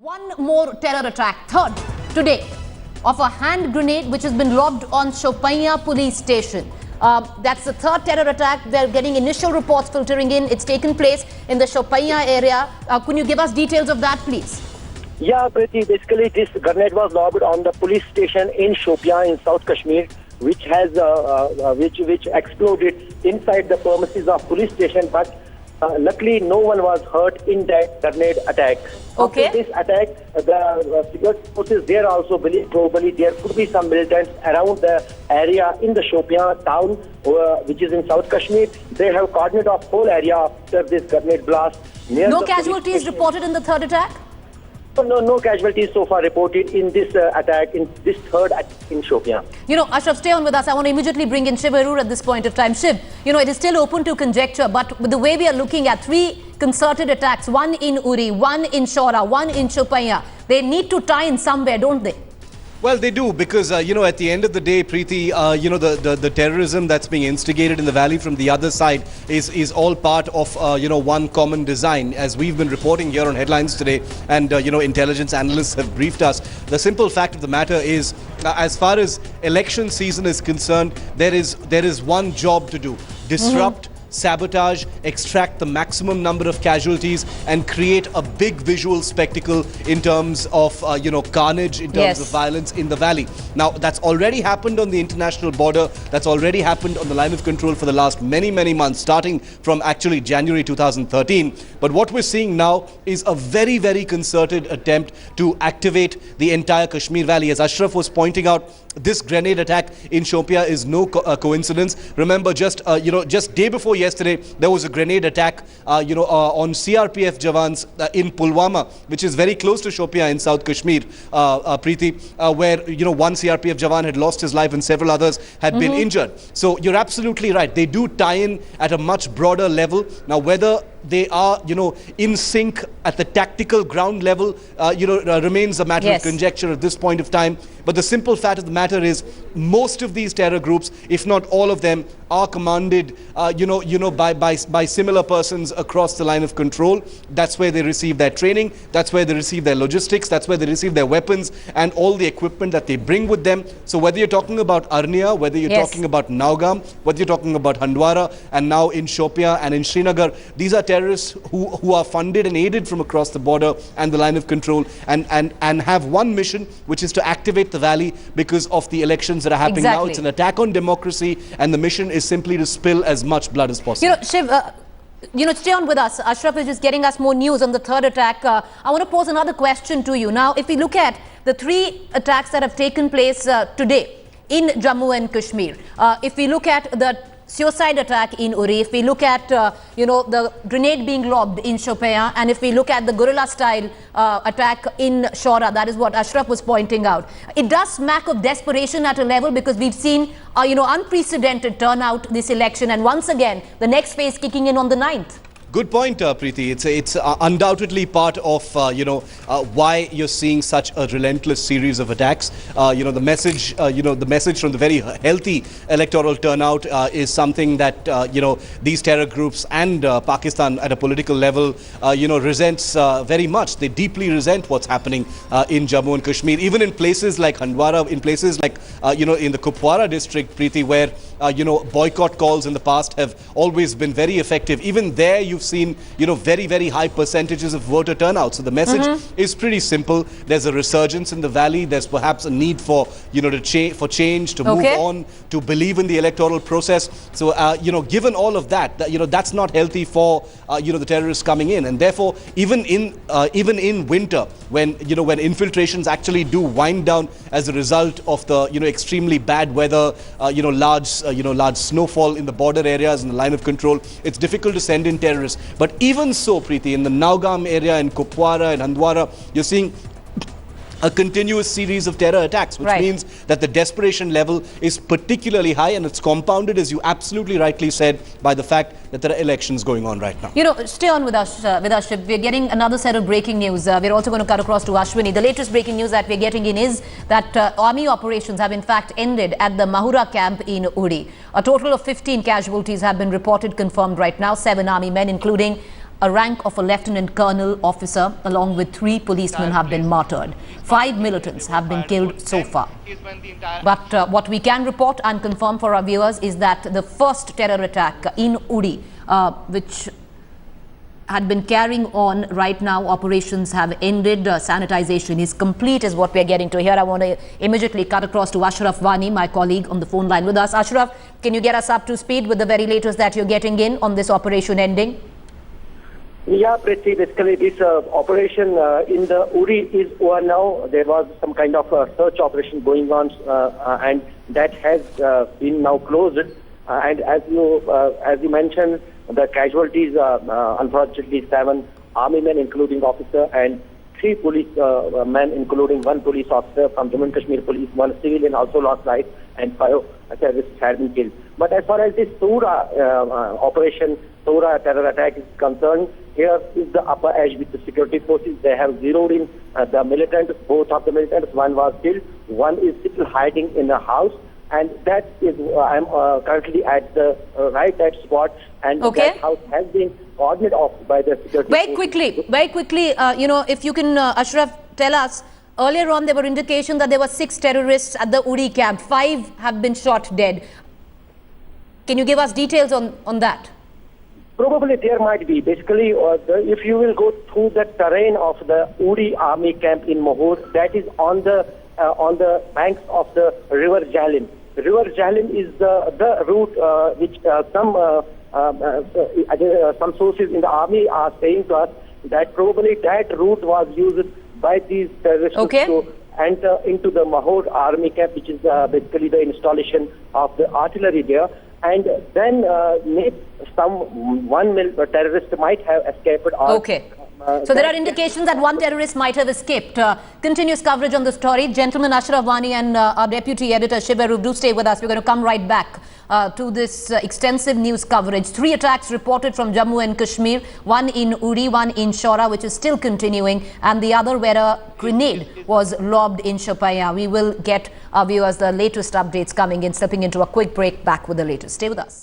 One more terror attack, third today, of a hand grenade which has been lobbed on Shopian Police Station. That's the third terror attack. We're getting initial reports filtering in. It's taken place in the Shopian area. Could you give us details of that, please? Yeah, Priti, basically this grenade was lobbed on the police station in Shopian in South Kashmir, which has which exploded inside the premises of police station, but luckily no one was hurt in that grenade attack. Okay. After this attack, the security forces there also believe probably there could be some militants around the area in the Shopian town, which is in South Kashmir. They have coordinated off whole area after this grenade blast. No casualties reported in the third attack? No casualties so far reported in this attack, in this third attack in Shopian. You know, Ashraf, stay on with us. I want to immediately bring in Shiv Arur at this point of time. Shiv, you know, it is still open to conjecture, but with the way we are looking at three concerted attacks, one in Uri, one in Shora, one in Shopian, they need to tie in somewhere, don't they? Well, they do, because, you know, at the end of the day, Preeti, you know, the terrorism that's being instigated in the valley from the other side is all part of, you know, one common design. As we've been reporting here on Headlines today, and, you know, intelligence analysts have briefed us, the simple fact of the matter is, as far as election season is concerned, there is one job to do: disrupt, sabotage, extract the maximum number of casualties, and create a big visual spectacle in terms of, you know, carnage, in terms of violence in the valley. Now, that's already happened on the international border. That's already happened on the line of control for the last many months, starting from actually January 2013. But what we're seeing now is a very concerted attempt to activate the entire Kashmir valley. As Ashraf was pointing out, this grenade attack in Shopian is no coincidence. Remember, just day before yesterday, there was a grenade attack, on CRPF Jawans in Pulwama, which is very close to Shopian in South Kashmir, Preeti, where, you know, one CRPF Jawan had lost his life and several others had been injured. So you're absolutely right. They do tie in at a much broader level. Now, whether they are, you know, in sync at the tactical ground level, remains a matter of conjecture at this point of time. But the simple fact of the matter is, most of these terror groups, if not all of them, are commanded, by similar persons across the line of control. That's where they receive their training. That's where they receive their logistics. That's where they receive their weapons and all the equipment that they bring with them. So whether you're talking about Arnia, whether you're talking about Naugam, whether you're talking about Handwara, and now in Shopian and in Srinagar, these are terrorists who are funded and aided from across the border and the line of control, and have one mission, which is to activate the valley because of the elections that are happening now. It's an attack on democracy, and the mission is simply to spill as much blood as possible. You know, Shiv, stay on with us. Ashraf is just getting us more news on the third attack. I want to pose another question to you. Now, if we look at the three attacks that have taken place today in Jammu and Kashmir, if we look at the suicide attack in Uri, if we look at, the grenade being lobbed in Shopian, and if we look at the guerrilla-style attack in Shora, that is what Ashraf was pointing out. It does smack of desperation at a level, because we've seen, unprecedented turnout this election, and once again, the next phase kicking in on the 9th. Good point, Preeti. It's undoubtedly part of, why you're seeing such a relentless series of attacks. The message from the very healthy electoral turnout is something that, these terror groups and Pakistan at a political level, resents very much. They deeply resent what's happening in Jammu and Kashmir, even in places like Handwara, in places like, in the Kupwara district, Preeti, where, boycott calls in the past have always been very effective. Even there, you've seen, very high percentages of voter turnout. So the message is pretty simple. There's a resurgence in the valley. There's perhaps a need for, for change, to move on, to believe in the electoral process. So, given all of that, that's not healthy for, the terrorists coming in. And therefore, even in winter, when infiltrations actually do wind down as a result of the, extremely bad weather, large snowfall in the border areas and the line of control, it's difficult to send in terrorists. But even so, Preeti, in the Naugam area, in Kupwara and Handwara, you're seeing a continuous series of terror attacks, which means that the desperation level is particularly high, and it's compounded, as you absolutely rightly said, by the fact that there are elections going on right now. Stay on with us, Shiv. We're getting another set of breaking news. We're also going to cut across to Ashwini. The latest breaking news that we're getting in is that army operations have in fact ended at the Mahura camp in Uri. A total of 15 casualties have been reported confirmed right now. 7 army men, including a rank of a lieutenant colonel officer along with 3 policemen have been martyred. 5 militants have been killed so far. But what we can report and confirm for our viewers is that the first terror attack in Uri, which had been carrying on right now, operations have ended, sanitization is complete is what we are getting to here. I want to immediately cut across to Ashraf Wani, my colleague on the phone line with us. Ashraf, can you get us up to speed with the very latest that you're getting in on this operation ending? Yeah, Priti, basically this operation in the Uri is over now. There was some kind of search operation going on and that has been now closed. And as you mentioned, the casualties are unfortunately 7 army men, including officer, and 3 police men, including 1 police officer from Jammu and Kashmir Police. 1 civilian also lost life, and 5 terrorists had been killed. But as far as this Sura operation, Sura terror attack is concerned, here is the upper edge with the security forces. They have zeroed in the militants, both of the militants. 1 was killed, 1 is still hiding in a house. And that is, I'm currently at the right at spot, and that house has been cordoned off by the security. Very quickly, if you can, Ashraf, tell us, earlier on there were indications that there were 6 terrorists at the Uri camp. 5 have been shot dead. Can you give us details on that? Probably there might be. Basically, if you will go through the terrain of the Uri army camp in Mohur, that is on the banks of the River Jhelum. River Jhelum is the route which some sources in the army are saying to us that probably that route was used by these terrorists to enter into the Mohur army camp, which is basically the installation of the artillery there. And then one terrorist might have escaped. So there are indications that 1 terrorist might have escaped. Continuous coverage on the story. Gentlemen, Ashraf Wani and our deputy editor Shivaru, do stay with us. We're going to come right back to this extensive news coverage. 3 attacks reported from Jammu and Kashmir. 1 in Uri, 1 in Shora, which is still continuing, and the other where a grenade was lobbed in Shopian. We will get our viewers the latest updates coming in. Stepping into a quick break, back with the latest. Stay with us.